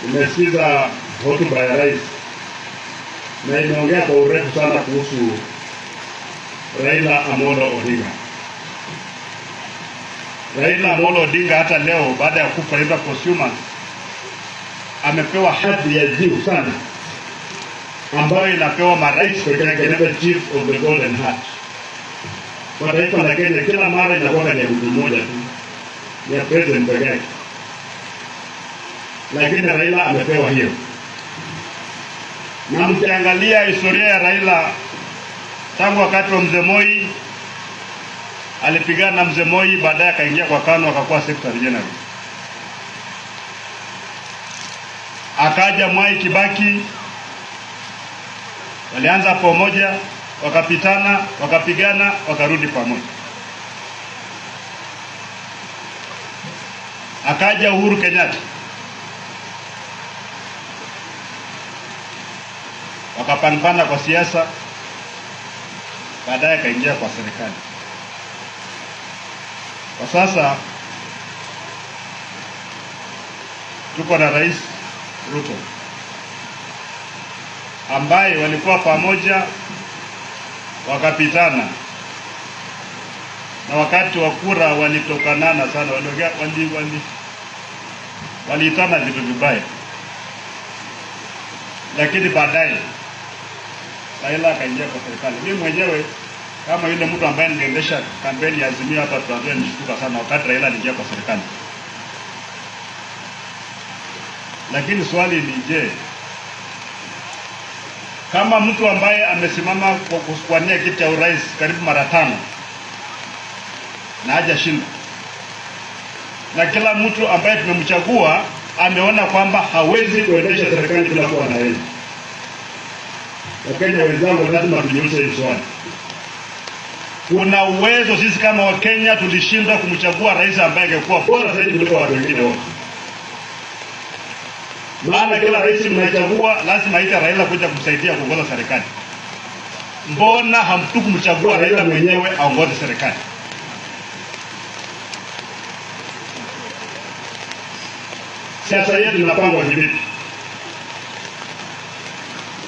Nimesikiza hotuba ya rais na imeongea kwa urefu sana kuhusu Raila Amolo Odinga. Raila Amolo Odinga hata leo baada ya kufa hivi posthumous amepewa hadhi ya juu sana ambayo inapewa marais pekee yake, Chief of the Golden Heart. Kwa taifa la Kenya kila mara inakuwa ni mtu mmoja tu, ya president pekee yake. Lakini Raila amepewa hiyo. Na mkiangalia historia ya Raila tangu wakati wa Mzee Moi, alipigana na Mzee Moi, baadaye akaingia kwa KANU akakuwa Secretary General. Akaja Mwai Kibaki, walianza pamoja, wakapitana, wakapigana, wakarudi pamoja. Akaja Uhuru Kenyatta, wakapambana kwa siasa, baadaye akaingia kwa serikali. Kwa sasa tuko na Rais Ruto ambaye walikuwa pamoja wakapitana, na wakati wa kura walitokanana sana, waliitana vitu vibaya, lakini baadaye Raila akaingia kwa serikali. Mimi mwenyewe kama yule mtu ambaye niliendesha kampeni ya Azimio hapa Tanzania nilishtuka sana wakati Raila aliingia kwa serikali. Lakini swali ni je, kama mtu ambaye amesimama kwa kuwania kiti cha urais karibu mara 5 na hajashinda, na kila mtu ambaye tumemchagua ameona kwamba hawezi kuendesha serikali bila kuwa na yeye, Wakenya wenzangu, lazima tujiulize hili swali. Kuna uwezo sisi kama Wakenya tulishindwa kumchagua rais ambaye angekuwa bora zaidi kuliko watu wengine wote? Maana kila rais mnachagua lazima aite Raila kuja kumsaidia kuongoza serikali. Mbona hamtukumchagua Raila mwenyewe aongoze serikali? Siasa yetu inapangwa hivi.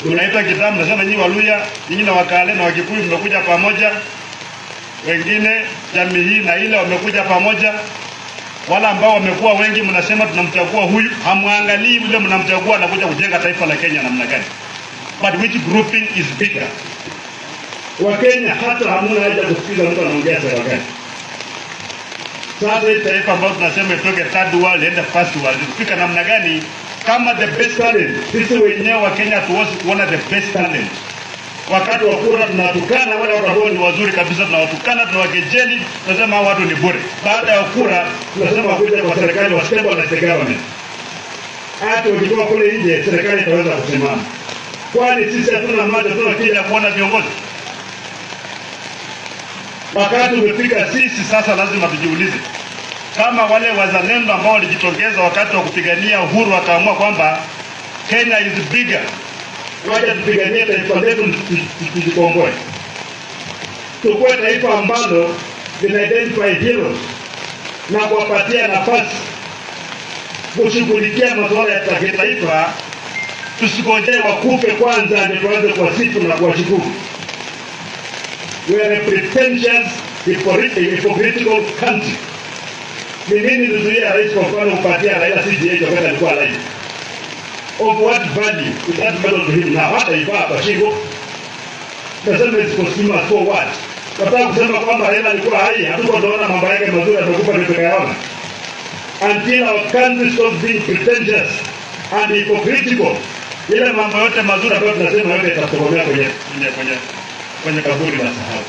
Unaita kitabu nasema nyinyi Waluya, nyinyi na Wakale na Wakikuyu mmekuja pamoja, wengine jamii hii na ile wamekuja pamoja. Wala ambao wamekuwa wengi mnasema tunamchagua huyu, hamwangalii yule mnamchagua anakuja kujenga taifa la Kenya namna gani. But which grouping is bigger? Wakenya hata hamuna haja kusikiza mtu anaongea sera gani. Sasa hii taifa ambao tunasema itoke third world ende first world, ifika namna gani kama the best talent? Sisi wenyewe wa Kenya tuwezi kuona the best talent. Wakati wa kura tunatukana wale watu ambao ni wazuri kabisa, tunawatukana, tunawakejeli, tunasema hao watu ni bure. Baada ya kura tunasema kuja kwa serikali wa stable na serikali. Hata ukitoka kule nje serikali itaweza kusimama. Kwani sisi hatuna maana tunakija kuona viongozi? Wakati umefika sisi sasa lazima tujiulize. Kama wale wazalendo ambao walijitokeza wakati wa kupigania uhuru wakaamua kwamba Kenya is bigger, waje tupiganie taifa letu tujikomboe. Tukue taifa ambalo lina-identify heroes na kuwapatia nafasi kushughulikia masuala ya taifa. Tusikojee wakufe kwanza ndio tuanze kuwasifu na kuwashukuru. We are a pretentious, hypocritical country. Ni nini tuzuia rais kwa mfano kupatia Raila CDA wakati alikuwa rais? Of what value is that medal to him now? Hata ifaa kwa shingo. Nasema it's consumer for what? Nataka kusema kwamba Raila alikuwa hai, hatuko tunaona mambo yake mazuri atakupa nitakayaona. Until our country stops being pretentious and hypocritical, ile mambo yote mazuri ambayo tunasema yote yatakomea kwenye kaburi la sahau.